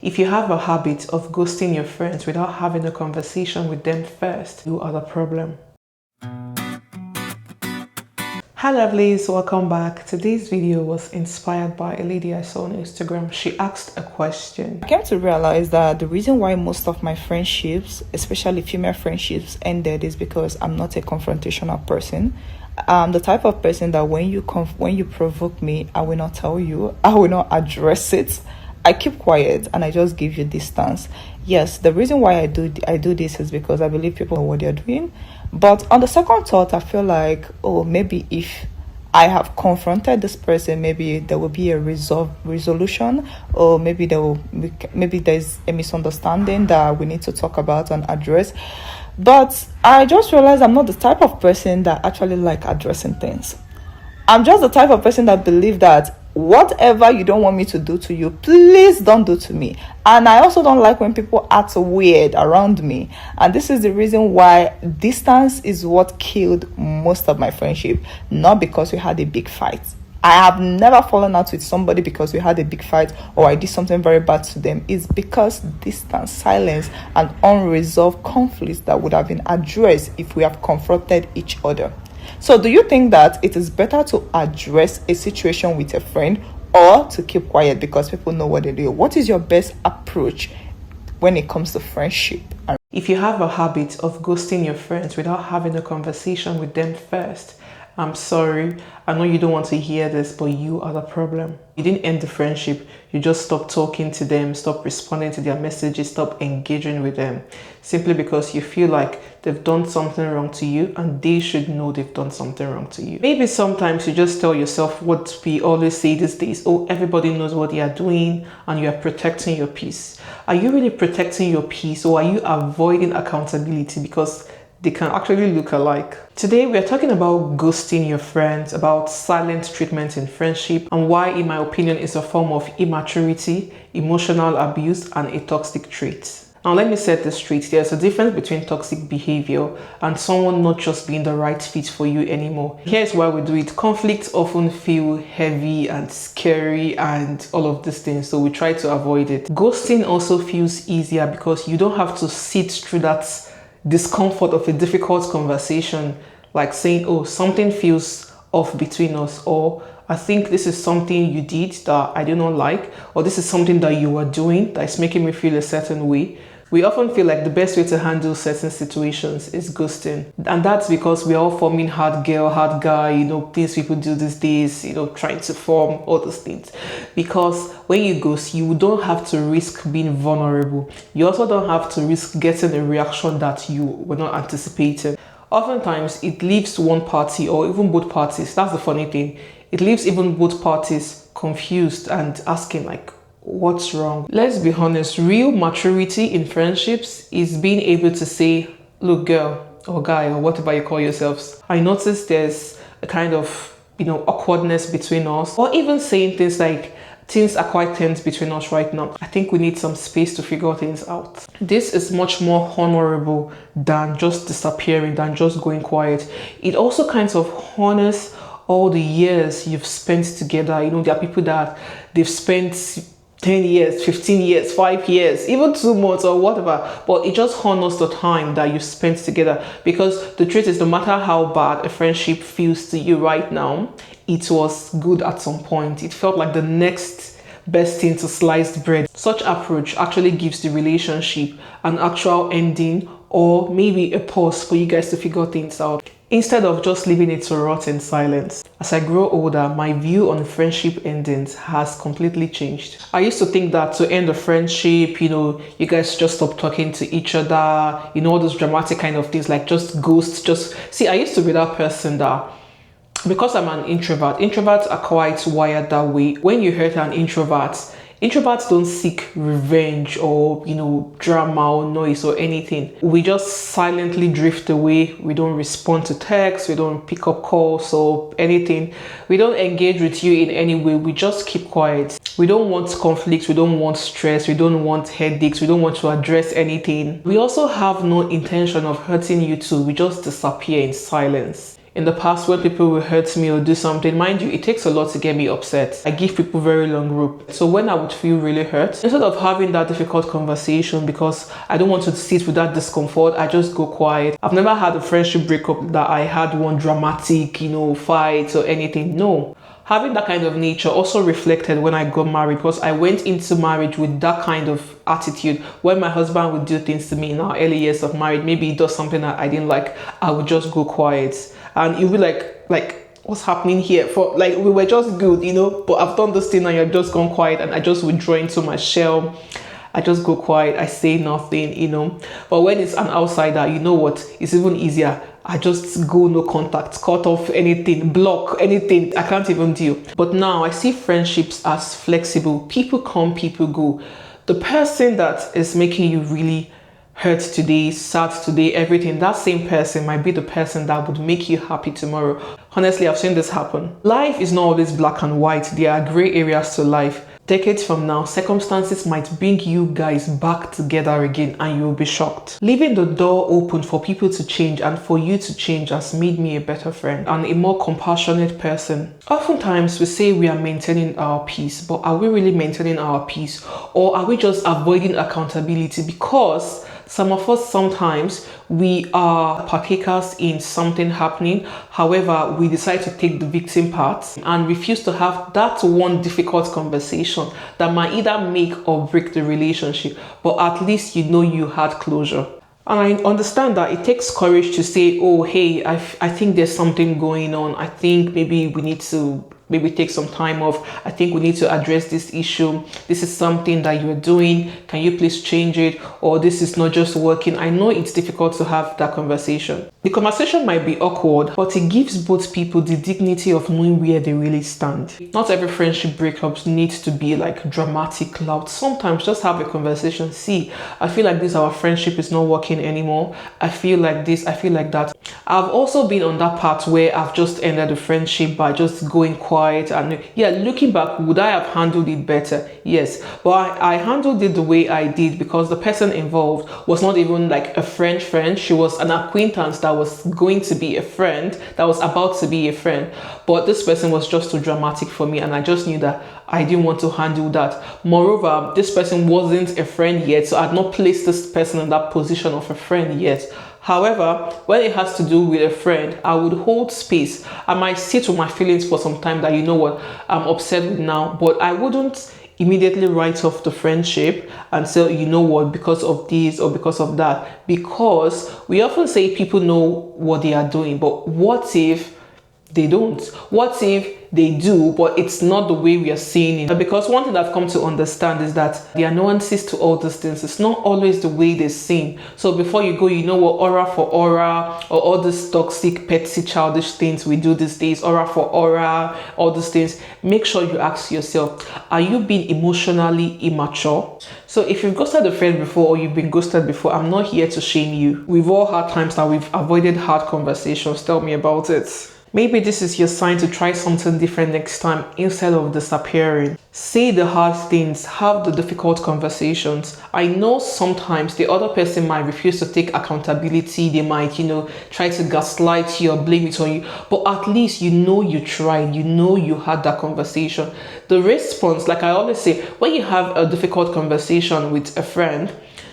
If you have a habit of ghosting your friends without having a conversation with them first, you are the problem. Hi lovelies, welcome back. Today's video was inspired by a lady I saw on Instagram. She asked a question. I came to realize that the reason why most of my friendships, especially female friendships, ended is because I'm not a confrontational person. I'm the type of person that when you provoke me, I will not tell you, I will not address it. I keep quiet and I just give you distance. Yes, the reason why I do this is because I believe people know what they're doing. But on the second thought, I feel like, maybe if I have confronted this person, maybe there will be a resolution, or maybe there's a misunderstanding that we need to talk about and address. But I just realized I'm not the type of person that actually like addressing things. I'm just the type of person that believe that whatever you don't want me to do to you, please don't do to me. And I also don't like when people act weird around me. And this is the reason why distance is what killed most of my friendship. Not because we had a big fight. I have never fallen out with somebody because we had a big fight or I did something very bad to them. It's because distance, silence, and unresolved conflicts that would have been addressed if we have confronted each other. So do you think that it is better to address a situation with a friend or to keep quiet because people know what they do? What is your best approach when it comes to friendship? If you have a habit of ghosting your friends without having a conversation with them first, I'm sorry, I know you don't want to hear this, but you are the problem. You didn't end the friendship, you just stopped talking to them, stopped responding to their messages, stopped engaging with them, simply because you feel like they've done something wrong to you and they should know they've done something wrong to you. Maybe sometimes you just tell yourself what we always say these days, everybody knows what they are doing and you are protecting your peace. Are you really protecting your peace, or are you avoiding accountability? Because they can actually look alike. Today we are talking about ghosting your friends, about silent treatment in friendship, and why, in my opinion, it's a form of immaturity, emotional abuse, and a toxic trait. Now let me set this straight. There's a difference between toxic behavior and someone not just being the right fit for you anymore. Here's why we do it. Conflicts often feel heavy and scary and all of these things, so we try to avoid it. Ghosting also feels easier because you don't have to sit through that discomfort of a difficult conversation, like saying, something feels off between us, or I think this is something you did that I do not like, or this is something that you are doing that is making me feel a certain way. We often feel like the best way to handle certain situations is ghosting. And that's because we're all forming hard girl, hard guy, things people do these days, trying to form all those things. Because when you ghost, you don't have to risk being vulnerable. You also don't have to risk getting a reaction that you were not anticipating. Oftentimes, it leaves one party or even both parties, that's the funny thing, it leaves even both parties confused and asking what's wrong? Let's be honest, real maturity in friendships is being able to say, look girl or guy or whatever you call yourselves, I noticed there's a kind of awkwardness between us, or even saying things like, things are quite tense between us right now. I think we need some space to figure things out. This is much more honorable than just disappearing, than just going quiet. It also kind of honors all the years you've spent together. There are people that they've spent 10 years, 15 years, 5 years, even 2 months or whatever, but it just honors the time that you spent together. Because the truth is, no matter how bad a friendship feels to you right now, it was good at some point. It felt like the next best thing to sliced bread. Such approach actually gives the relationship an actual ending, or maybe a pause for you guys to figure things out, instead of just leaving it to rot in silence. As I grow older, my view on friendship endings has completely changed. I used to think that to end a friendship, you guys just stop talking to each other, all those dramatic kind of things, like just ghost, I used to be that person that, because I'm an introvert, introverts are quite wired that way. When you hurt an introvert, introverts don't seek revenge or, drama or noise or anything. We just silently drift away. We don't respond to texts. We don't pick up calls or anything. We don't engage with you in any way. We just keep quiet. We don't want conflict. We don't want stress. We don't want headaches. We don't want to address anything. We also have no intention of hurting you too. We just disappear in silence. In the past, when people will hurt me or do something, mind you, it takes a lot to get me upset. I give people very long rope. So when I would feel really hurt, instead of having that difficult conversation because I don't want to sit with that discomfort, I just go quiet. I've never had a friendship breakup that I had one dramatic, fight or anything. No. Having that kind of nature also reflected when I got married, because I went into marriage with that kind of attitude. When my husband would do things to me in our early years of marriage, maybe he does something that I didn't like, I would just go quiet. And you'll be like, what's happening here? For like, we were just good, but I've done this thing and you're just gone quiet, and I just withdraw into my shell. I just go quiet. I say nothing. But when it's an outsider, you know what? It's even easier. I just go no contact, cut off anything, block anything. I can't even deal. But now I see friendships as flexible. People come, people go. The person that is making you really hurt today, sad today, everything, that same person might be the person that would make you happy tomorrow. Honestly, I've seen this happen. Life is not always black and white. There are gray areas to life. Decades from now, circumstances might bring you guys back together again and you'll be shocked. Leaving the door open for people to change and for you to change has made me a better friend and a more compassionate person. Oftentimes, we say we are maintaining our peace, but are we really maintaining our peace? Or are we just avoiding accountability? Because some of us, sometimes we are partakers in something happening. However, we decide to take the victim part and refuse to have that one difficult conversation that might either make or break the relationship. But at least you had closure. And I understand that it takes courage to say, oh, hey, I think there's something going on. I think maybe we need to take some time off. I think we need to address this issue. This is something that you're doing. Can you please change it? Or this is not just working. I know it's difficult to have that conversation. The conversation might be awkward, but it gives both people the dignity of knowing where they really stand. Not every friendship breakup needs to be like dramatic, loud. Sometimes just have a conversation. See, I feel like our friendship is not working anymore. I feel like this, I feel like that. I've also been on that part where I've just ended the friendship by just going quiet. And yeah, looking back, would I have handled it better? Yes, but I handled it the way I did because the person involved was not even like a friend. She was an acquaintance that was going to be a friend, that was about to be a friend. But this person was just too dramatic for me, and I just knew that I didn't want to handle that. Moreover, this person wasn't a friend yet, so I had not placed this person in that position of a friend yet. However, when it has to do with a friend, I would hold space. I might sit with my feelings for some time that, I'm upset with now, but I wouldn't immediately write off the friendship and say, because of this or because of that. Because we often say people know what they are doing, but what if they don't? What if they do, but it's not the way we are seeing it? Because one thing I've come to understand is that there are nuances to all these things. It's not always the way they seem. So before you go, aura for aura, or all these toxic, petty, childish things we do these days, aura for aura, all these things, make sure you ask yourself, are you being emotionally immature? So if you've ghosted a friend before or you've been ghosted before, I'm not here to shame you. We've all had times that we've avoided hard conversations. Tell me about it. Maybe this is your sign to try something different next time instead of disappearing. Say the hard things, have the difficult conversations. I know sometimes the other person might refuse to take accountability. They might, try to gaslight you or blame it on you. But at least you tried, you had that conversation. The response, like I always say, when you have a difficult conversation with a friend,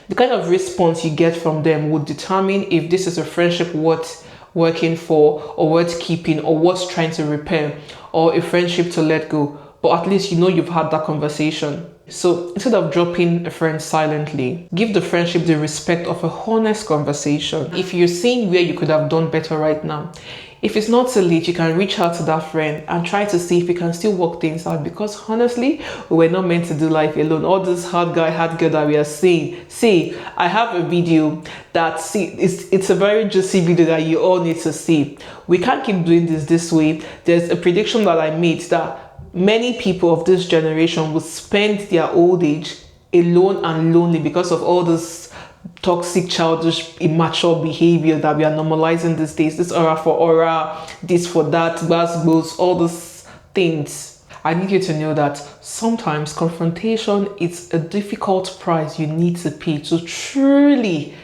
the kind of response you get from them would determine if this is a friendship worth working for or worth keeping or worth trying to repair, or a friendship to let go. But at least you've had that conversation. So instead of dropping a friend silently, give the friendship the respect of a honest conversation. If you're seeing where you could have done better right now, if it's not too late, you can reach out to that friend and try to see if you can still work things out, because honestly, we were not meant to do life alone. All this hard girl that we are seeing. See, I have a video it's a very juicy video that you all need to see. We can't keep doing this way. There's a prediction that I made that many people of this generation will spend their old age alone and lonely because of all this toxic, childish, immature behavior that we are normalizing these days. This aura for aura, this for that, buzz, all these things. I need you to know that sometimes confrontation is a difficult price you need to pay to truly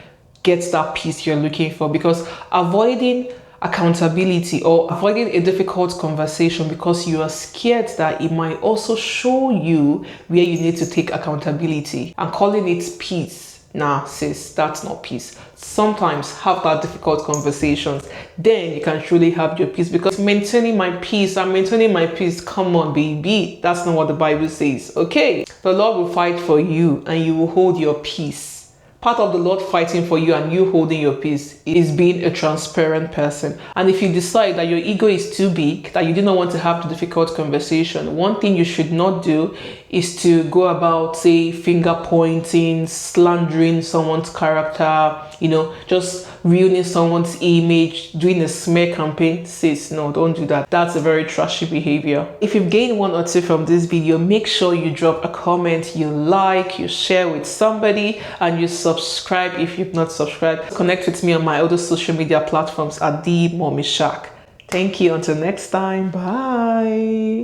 get that peace you're looking for, because avoiding accountability or avoiding a difficult conversation because you are scared that it might also show you where you need to take accountability, and calling it peace. Nah, sis, that's not peace. Sometimes have that difficult conversations, then you can truly have your peace. Because maintaining my peace, I'm maintaining my peace. Come on, baby. That's not what the Bible says. Okay. The Lord will fight for you and you will hold your peace. Part of the Lord fighting for you and you holding your peace is being a transparent person. And if you decide that your ego is too big, that you do not want to have the difficult conversation, one thing you should not do is to go about, say, finger pointing, slandering someone's character, just ruining someone's image, doing a smear campaign. Sis, no, don't do that. That's a very trashy behavior. If you've gained one or two from this video, make sure you drop a comment, you like, you share with somebody, and you subscribe if you've not subscribed. Connect with me on my other social media platforms at The Mommy Shack. Thank you. Until next time. Bye.